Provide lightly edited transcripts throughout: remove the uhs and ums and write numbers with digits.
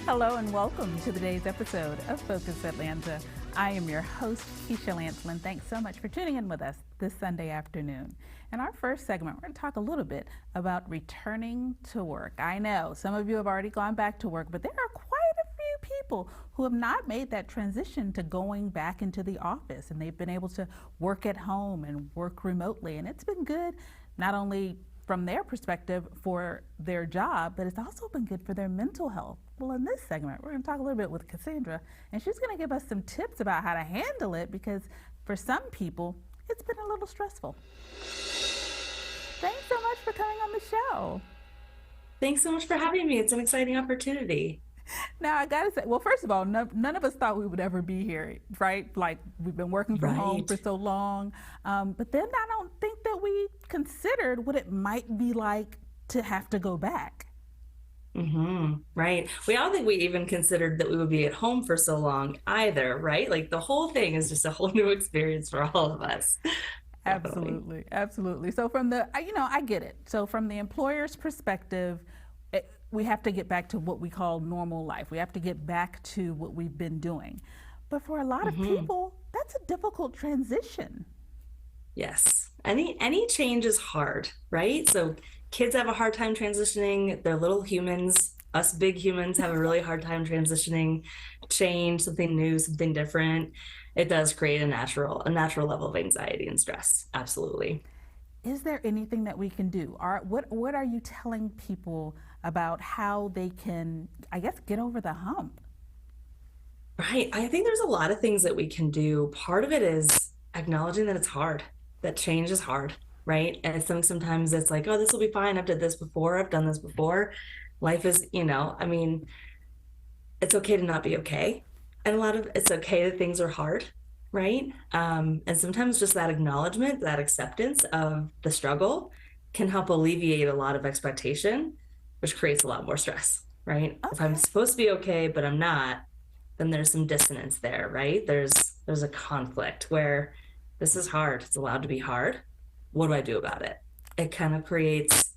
Hello and welcome to today's episode of Focus Atlanta. I am your host, Keisha Lancelin. Thanks so much for tuning in with us this Sunday afternoon. In our first segment, we're going to talk a little bit about returning to work. I know some of you have already gone back to work, but there are quite a few people who have not made that transition to going back into the office, and they've been able to work at home and work remotely, and it's been good not only from their perspective for their job, but it's also been good for their mental health. Well, in this segment, we're going to talk a little bit with Cassandra, and she's going to give us some tips about how to handle it because for some people, it's been a little stressful. Thanks so much for coming on the show. Thanks so much for having me. It's an exciting opportunity. Now, I got to say, well, first of all, none of us thought we would ever be here, right? Like, we've been working from home for so long. But then I don't think that we considered what it might be like to have to go back. Right. We don't think we even considered that we would be at home for so long either, right? Like the whole thing is just a whole new experience for all of us. Absolutely. Absolutely. So from the, I get it. So from the employer's perspective, we have to get back to what we call normal life. We have to get back to what we've been doing. But for a lot of people, that's a difficult transition. Yes. Any change is hard, right? So kids have a hard time transitioning. They're little humans. Us big humans have a really hard time transitioning, change, something new, something different. It does create a natural level of anxiety and stress. Absolutely. Is there anything that we can do? What are you telling people about how they can, I guess, get over the hump? Right. I think there's a lot of things that we can do. Part of it is acknowledging that it's hard, that change is hard, right? And sometimes it's like, oh, this will be fine. I've done this before. I've done this before. Life is, it's okay to not be okay. And it's okay that things are hard, right? And sometimes just that acknowledgement, that acceptance of the struggle can help alleviate a lot of expectation, which creates a lot more stress, right? Okay. If I'm supposed to be okay, but I'm not, then there's some dissonance there, right? There's a conflict where this is hard. It's allowed to be hard. What do I do about it? It kind of creates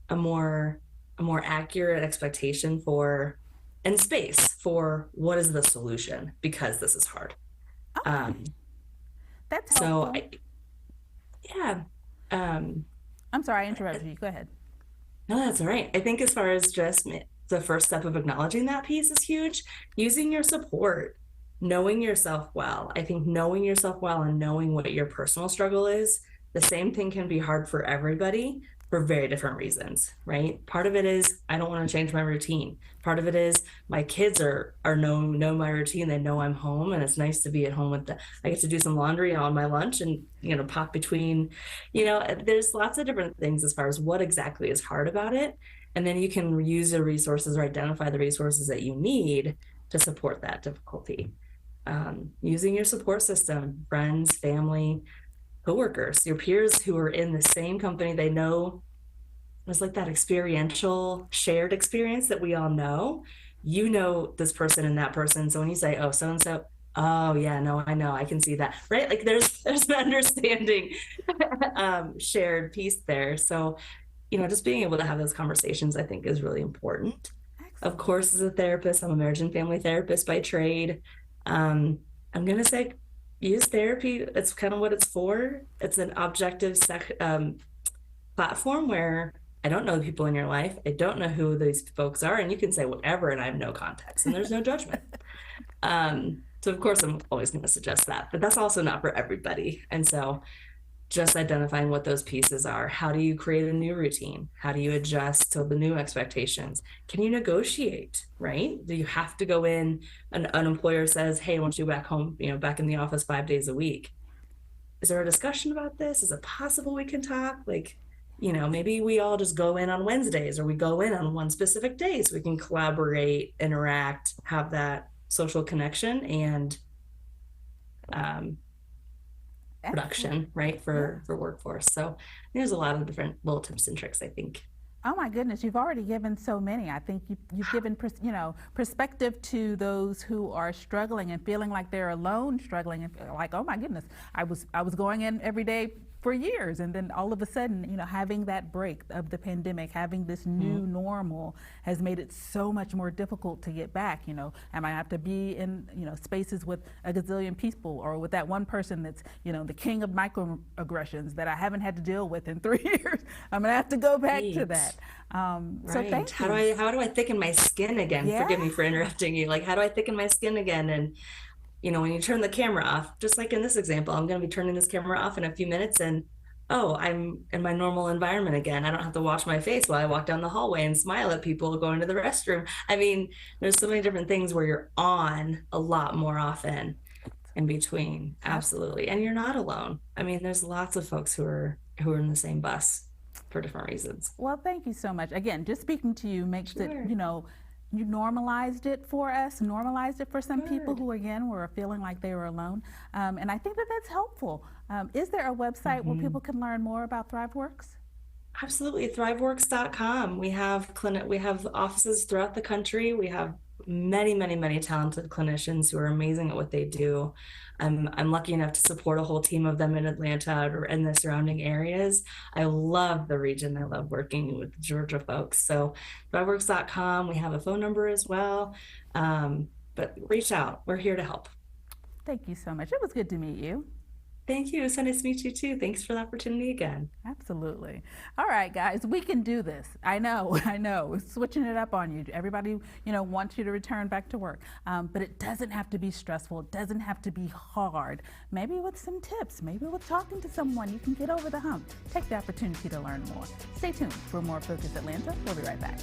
a more accurate expectation for and space for what is the solution because this is hard. Okay. That's helpful. I'm sorry, I interrupted you. Go ahead. No, that's all right. I think as far as just the first step of acknowledging that piece is huge. Using your support, knowing yourself well. I think knowing yourself well and knowing what your personal struggle is, the same thing can be hard for everybody for very different reasons, right? Part of it is I don't want to change my routine. Part of it is my kids know my routine. They know I'm home and it's nice to be at home with them. I get to do some laundry on my lunch and, pop between, there's lots of different things as far as what exactly is hard about it. And then you can use the resources or identify the resources that you need to support that difficulty. Using your support system, friends, family, coworkers, your peers who are in the same company, they know it's like that experiential shared experience that we all know. You know this person and that person. So when you say, oh, so and so, oh yeah, no, I know, I can see that, right? Like there's an understanding shared piece there. So, just being able to have those conversations, I think, is really important. Excellent. Of course, as a therapist, I'm a marriage and family therapist by trade. I'm going to say use therapy. That's kind of what it's for. It's an objective platform where I don't know the people in your life. I don't know who these folks are. And you can say whatever, and I have no context and there's no judgment. So of course, I'm always going to suggest that, but that's also not for everybody. And so just identifying what those pieces are. How do you create a new routine? How do you adjust to the new expectations? Can you negotiate, right? Do you have to go in? An employer says, hey, I want you back home, back in the office 5 days a week. Is there a discussion about this? Is it possible we can talk? Like, maybe we all just go in on Wednesdays or we go in on one specific day so we can collaborate, interact, have that social connection and production, right, for workforce. So there's a lot of different little tips and tricks, I think. Oh my goodness, you've already given so many. I think you've given perspective to those who are struggling and feeling like they're alone struggling and like, oh my goodness, I was going in every day for years. And then all of a sudden, having that break of the pandemic, having this new normal has made it so much more difficult to get back. I might have to be in, spaces with a gazillion people, or with that one person that's, the king of microaggressions that I haven't had to deal with in 3 years. I'm gonna have to go back to that. So Right. thank How you. do I thicken my skin again? Yeah. Forgive me for interrupting you. Like, how do I thicken my skin again? And when you turn the camera off, just like in this example, I'm going to be turning this camera off in a few minutes, and oh, I'm in my normal environment again. I don't have to wash my face while I walk down the hallway and smile at people going to the restroom. I mean, there's so many different things where you're on a lot more often in between. Absolutely. And you're not alone. I mean, there's lots of folks who are in the same bus for different reasons. Well, thank you so much. Again, just speaking to you makes it, you normalized it for us, normalized it for some people who, again, were feeling like they were alone. And I think that that's helpful. Is there a website where people can learn more about Thriveworks? Absolutely. Thriveworks.com. We have offices throughout the country. We have many, many, many talented clinicians who are amazing at what they do. I'm lucky enough to support a whole team of them in Atlanta or in the surrounding areas. I love the region. I love working with Georgia folks. So Thriveworks.com. We have a phone number as well. But reach out. We're here to help. Thank you so much. It was good to meet you. Thank you. It's so nice to meet you too. Thanks for the opportunity again. Absolutely. All right, guys, we can do this. I know, switching it up on you. Everybody, wants you to return back to work. But it doesn't have to be stressful. It doesn't have to be hard. Maybe with some tips, maybe with talking to someone, you can get over the hump. Take the opportunity to learn more. Stay tuned for more Focus Atlanta. We'll be right back.